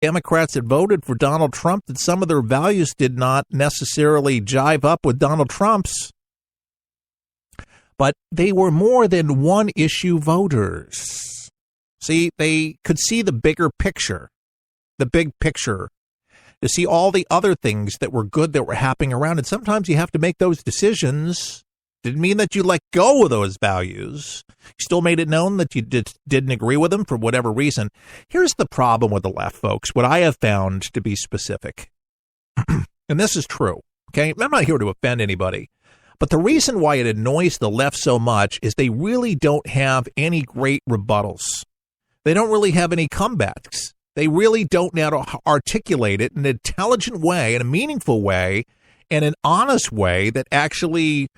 Democrats that voted for Donald Trump that some of their values did not necessarily jive up with Donald Trump's. But they were more than one-issue voters. See, they could see the bigger picture, the big picture, to see all the other things that were good that were happening around. And sometimes you have to make those decisions. Didn't mean that you let go of those values. You still made it known that you didn't agree with them for whatever reason. Here's the problem with the left, folks, what I have found to be specific. And this is true, okay? I'm not here to offend anybody. But the reason why it annoys the left so much is they really don't have any great rebuttals. They don't really have any comebacks. They really don't know how to articulate it in an intelligent way, in a meaningful way, and an honest way that actually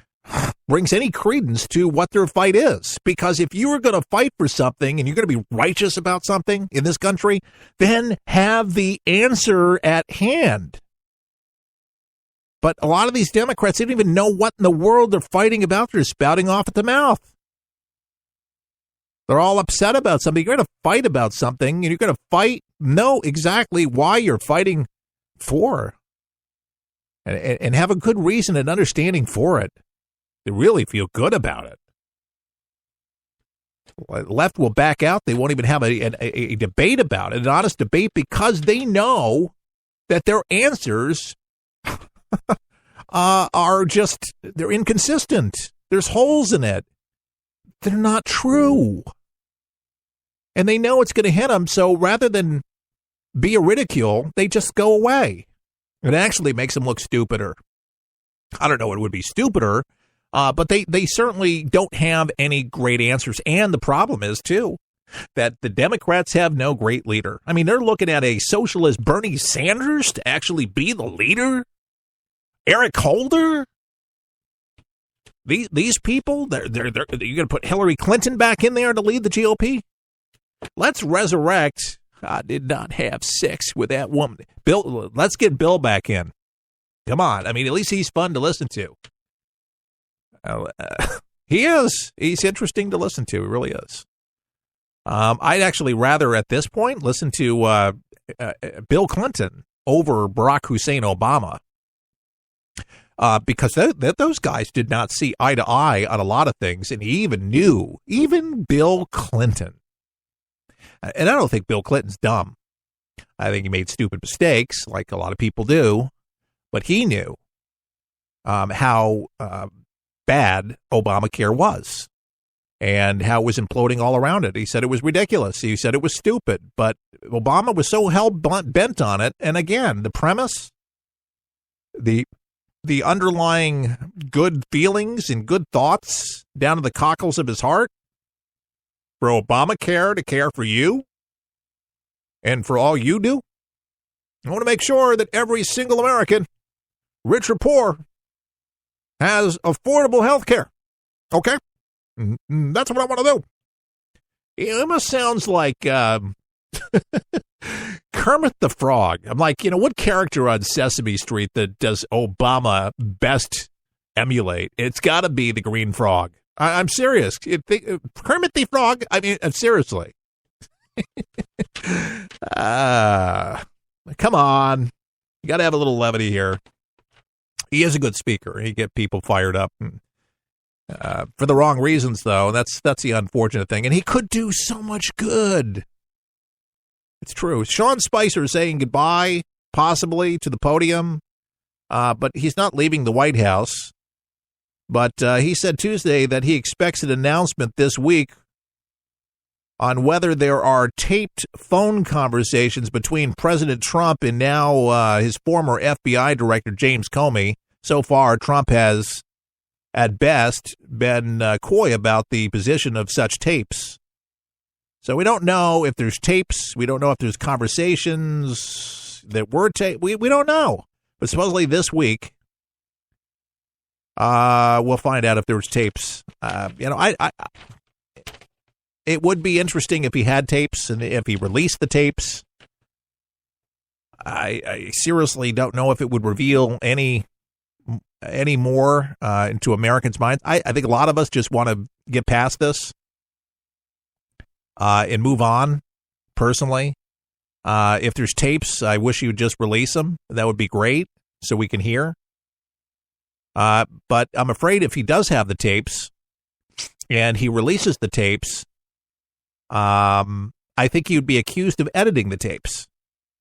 brings any credence to what their fight is. Because if you are going to fight for something and you're going to be righteous about something in this country, then have the answer at hand. But a lot of these Democrats didn't even know what in the world they're fighting about. They're spouting off at the mouth. They're all upset about something. You're going to fight about something, and you're going to know exactly why you're fighting for, and have a good reason and understanding for it. They really feel good about it. The left will back out. They won't even have a debate about it, an honest debate, because they know that their answers are just, they're inconsistent. There's holes in it. They're not true. And they know it's going to hit them, so rather than be a ridicule, they just go away. It actually makes them look stupider. I don't know what would be stupider, but they certainly don't have any great answers. And the problem is, too, that the Democrats have no great leader. I mean, they're looking at a socialist Bernie Sanders to actually be the leader. Eric Holder. These people, you're going to put Hillary Clinton back in there to lead the GOP? Let's resurrect. I did not have sex with that woman. Bill, let's get Bill back in. Come on. I mean, at least he's fun to listen to. He is. He's interesting to listen to. He really is. I'd actually rather at this point listen to Bill Clinton over Barack Hussein Obama. Because those guys did not see eye to eye on a lot of things, and he even Bill Clinton. And I don't think Bill Clinton's dumb. I think he made stupid mistakes, like a lot of people do, but he knew how bad Obamacare was and how it was imploding all around it. He said it was ridiculous. He said it was stupid, but Obama was so hell-bent on it. And again, the premise, the underlying good feelings and good thoughts down to the cockles of his heart for Obamacare to care for you and for all you do. I want to make sure that every single American, rich or poor, has affordable health care. Okay? That's what I want to do. It almost sounds like Kermit the Frog. I'm like, what character on Sesame Street that does Obama best emulate? It's got to be the Green Frog. I'm serious. Kermit the Frog, I mean, seriously. Come on. You got to have a little levity here. He is a good speaker. He get people fired up. For the wrong reasons, though. That's the unfortunate thing. And he could do so much good. It's true. Sean Spicer saying goodbye, possibly, to the podium. But he's not leaving the White House. But he said Tuesday that he expects an announcement this week on whether there are taped phone conversations between President Trump and now his former FBI director, James Comey. So far, Trump has, at best, been coy about the position of such tapes. So we don't know if there's tapes. We don't know if there's conversations that were taped. We don't know. But supposedly this week, we'll find out if there's tapes. It would be interesting if he had tapes and if he released the tapes. I seriously don't know if it would reveal any more into Americans' minds. I think a lot of us just want to get past this and move on, personally. If there's tapes, I wish you would just release them. That would be great so we can hear. But I'm afraid if he does have the tapes and he releases the tapes, I think he would be accused of editing the tapes,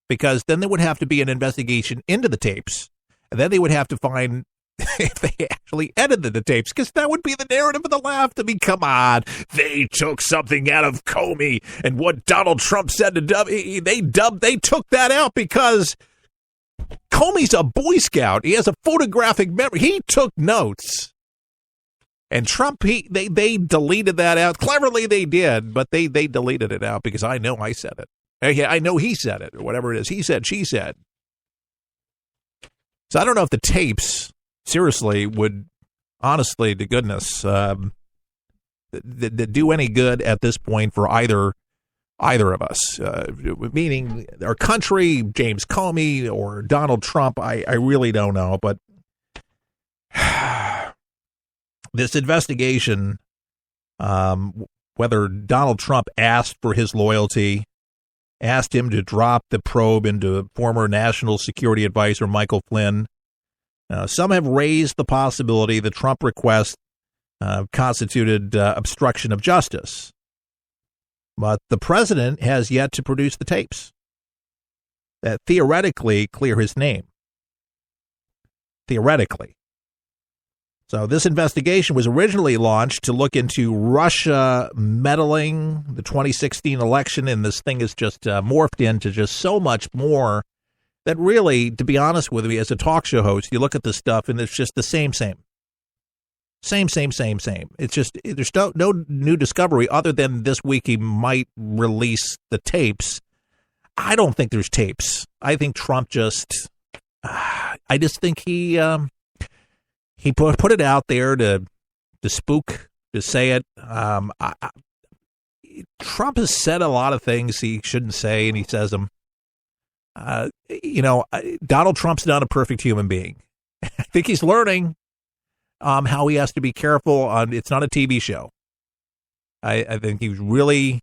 because then there would have to be an investigation into the tapes. And then they would have to find if they actually edited the tapes, because that would be the narrative of the left. I mean, come on. They took something out of Comey, and what Donald Trump said to they took that out because Comey's a Boy Scout. He has a photographic memory. He took notes. And Trump, they deleted that out. Cleverly they did, but they deleted it out because I know I said it. I know he said it, or whatever it is. He said, she said. So I don't know if the tapes, seriously, would, honestly, to goodness, do any good at this point for either of us, meaning our country, James Comey, or Donald Trump. I really don't know, but this investigation, whether Donald Trump asked for his loyalty, asked him to drop the probe into former National Security Advisor Michael Flynn. Some have raised the possibility the Trump request constituted obstruction of justice. But the president has yet to produce the tapes that theoretically clear his name. Theoretically. So this investigation was originally launched to look into Russia meddling the 2016 election, and this thing has just morphed into just so much more that really, to be honest with you, as a talk show host, you look at this stuff and it's just the same. Same. It's just, there's no new discovery other than this week he might release the tapes. I don't think there's tapes. I think Trump I just think he put it out there to spook, to say it. Trump has said a lot of things he shouldn't say, and he says them. Donald Trump's not a perfect human being. I think he's learning how he has to be careful. It's not a TV show. I think he's really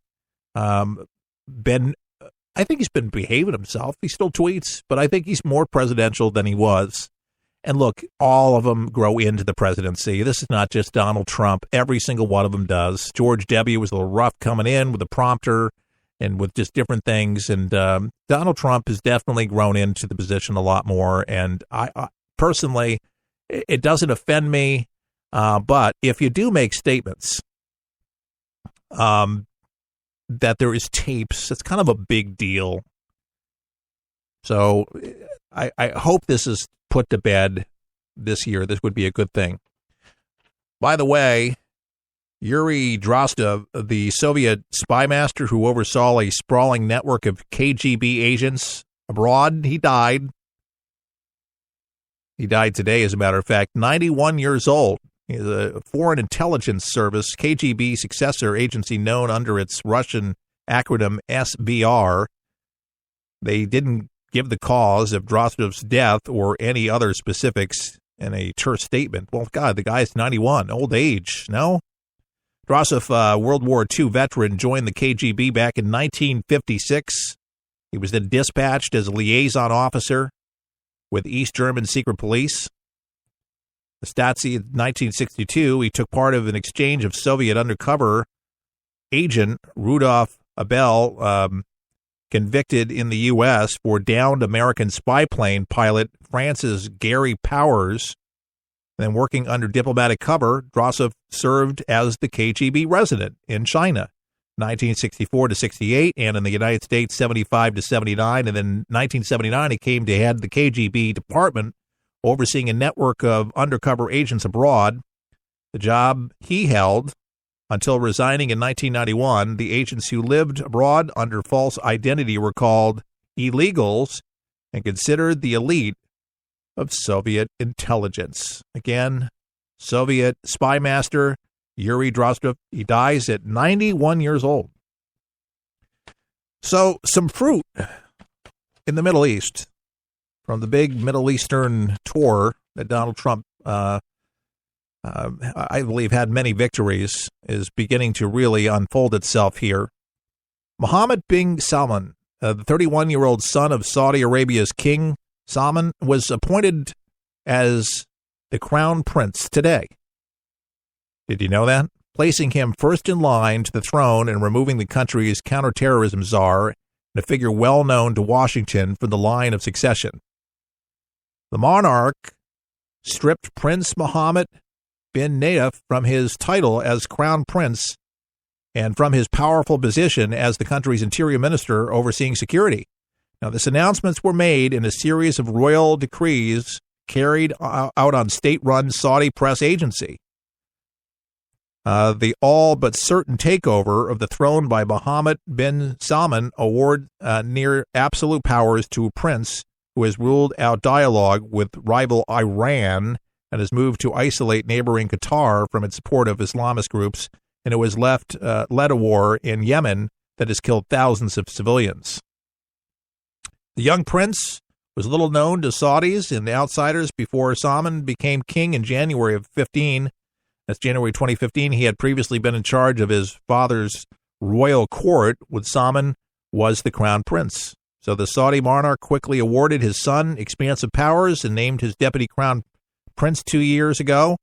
been behaving himself. He still tweets, but I think he's more presidential than he was. And look, all of them grow into the presidency. This is not just Donald Trump. Every single one of them does. George W. was a little rough coming in with the prompter and with just different things. And Donald Trump has definitely grown into the position a lot more. And I personally, it doesn't offend me. But if you do make statements that there is tapes, it's kind of a big deal. So I hope this is put to bed this year. This would be a good thing. By the way, Yuri Drozdov, the Soviet spy master who oversaw a sprawling network of KGB agents abroad, he died. He died today, as a matter of fact, 91 years old. He's a Foreign Intelligence Service, KGB successor agency known under its Russian acronym SVR. They didn't give the cause of Drozdov's death or any other specifics in a terse statement. Well, God, the guy's 91, old age, no? Drozdov, World War II veteran, joined the KGB back in 1956. He was then dispatched as a liaison officer with East German secret police. The Stasi in 1962, he took part of an exchange of Soviet undercover agent Rudolf Abel, convicted in the U.S. for downed American spy plane pilot Francis Gary Powers. Then working under diplomatic cover, Drozdov served as the KGB resident in China, 1964 to 68, and in the United States, 75 to 79. And then 1979, he came to head the KGB department, overseeing a network of undercover agents abroad. The job he held until resigning in 1991. The agents who lived abroad under false identity were called illegals and considered the elite of Soviet intelligence. Again, Soviet spy master Yuri Drozdov, he dies at 91 years old. So, some fruit in the Middle East from the big Middle Eastern tour that Donald Trump, I believe, had many victories, is beginning to really unfold itself here. Mohammed bin Salman, the 31-year-old son of Saudi Arabia's King Salman, was appointed as the crown prince today. Did you know that? Placing him first in line to the throne and removing the country's counterterrorism czar, and a figure well known to Washington from the line of succession. The monarch stripped Prince Mohammed bin Nayef from his title as crown prince and from his powerful position as the country's interior minister overseeing security. Now, these announcements were made in a series of royal decrees carried out on state-run Saudi press agency. The all but certain takeover of the throne by Mohammed bin Salman award near absolute powers to a prince who has ruled out dialogue with rival Iran and has moved to isolate neighboring Qatar from its support of Islamist groups, and who has led a war in Yemen that has killed thousands of civilians. The young prince was little known to Saudis and the outsiders before Salman became king in January of 15. That's January 2015. He had previously been in charge of his father's royal court, when Salman was the crown prince. So the Saudi monarch quickly awarded his son expansive powers and named his deputy crown prince 2 years ago.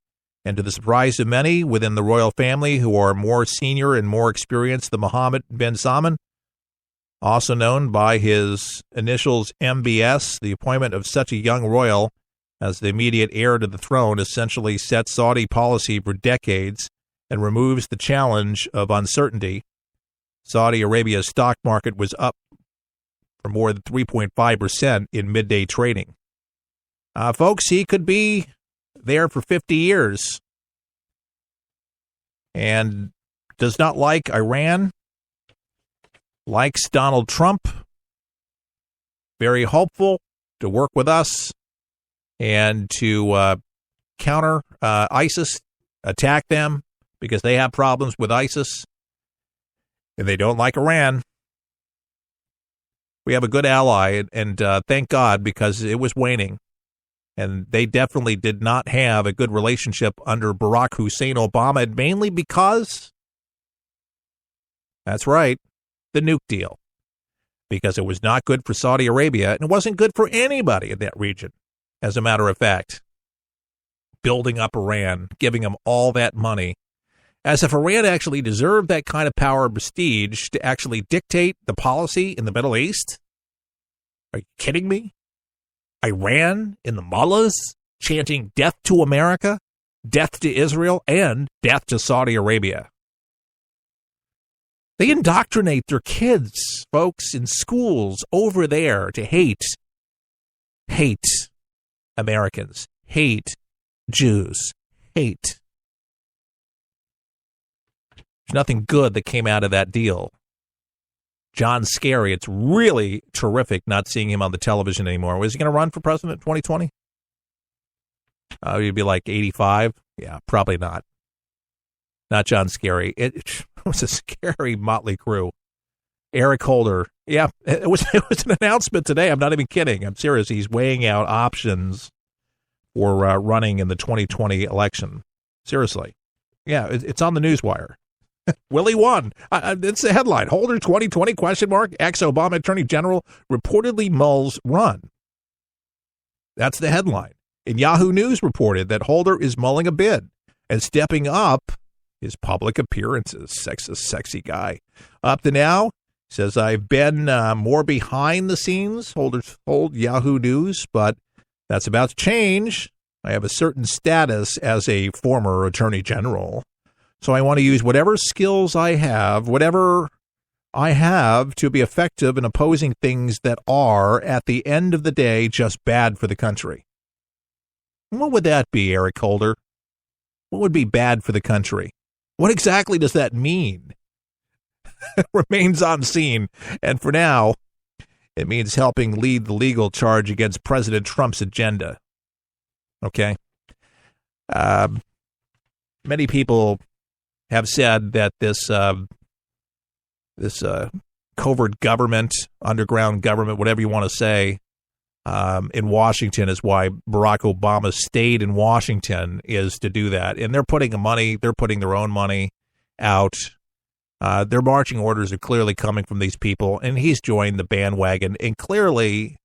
And to the surprise of many within the royal family who are more senior and more experienced than Mohammed bin Salman, also known by his initials MBS, the appointment of such a young royal as the immediate heir to the throne essentially sets Saudi policy for decades and removes the challenge of uncertainty. Saudi Arabia's stock market was up for more than 3.5% in midday trading. Folks, he could be there for 50 years and does not like Iran, likes Donald Trump, very hopeful to work with us and to counter ISIS, attack them because they have problems with ISIS and they don't like Iran. We have a good ally, and thank God, because it was waning. And they definitely did not have a good relationship under Barack Hussein Obama, and mainly because, that's right, the nuke deal. Because it was not good for Saudi Arabia, and it wasn't good for anybody in that region, as a matter of fact. Building up Iran, giving them all that money, as if Iran actually deserved that kind of power and prestige to actually dictate the policy in the Middle East. Are you kidding me? Iran in the mullahs chanting death to America, death to Israel, and death to Saudi Arabia. They indoctrinate their kids, folks, in schools over there to hate Americans, hate Jews, hate. There's nothing good that came out of that deal. John Scary, it's really terrific not seeing him on the television anymore. Was he going to run for president in 2020? He'd be like 85? Yeah, probably not. Not John Scary. It was a scary motley crew. Eric Holder. Yeah, it was an announcement today. I'm not even kidding. I'm serious. He's weighing out options for running in the 2020 election. Seriously. Yeah, it's on the newswire. Willie won. It's the headline. Holder 2020 ? Ex-Obama Attorney General reportedly mulls run. That's the headline. And Yahoo News reported that Holder is mulling a bid and stepping up his public appearances. Sexy guy. Up to now, says, I've been more behind the scenes, Holder's told Yahoo News, but that's about to change. I have a certain status as a former Attorney General. So I want to use whatever skills I have, whatever I have to be effective in opposing things that are, at the end of the day, just bad for the country. What would that be, Eric Holder? What would be bad for the country? What exactly does that mean? It remains unseen. And for now, it means helping lead the legal charge against President Trump's agenda. Okay? Many people have said that this covert government, underground government, whatever you want to say, in Washington is why Barack Obama stayed in Washington, is to do that. And they're putting their own money out Their marching orders are clearly coming from these people, and he's joined the bandwagon. And clearly,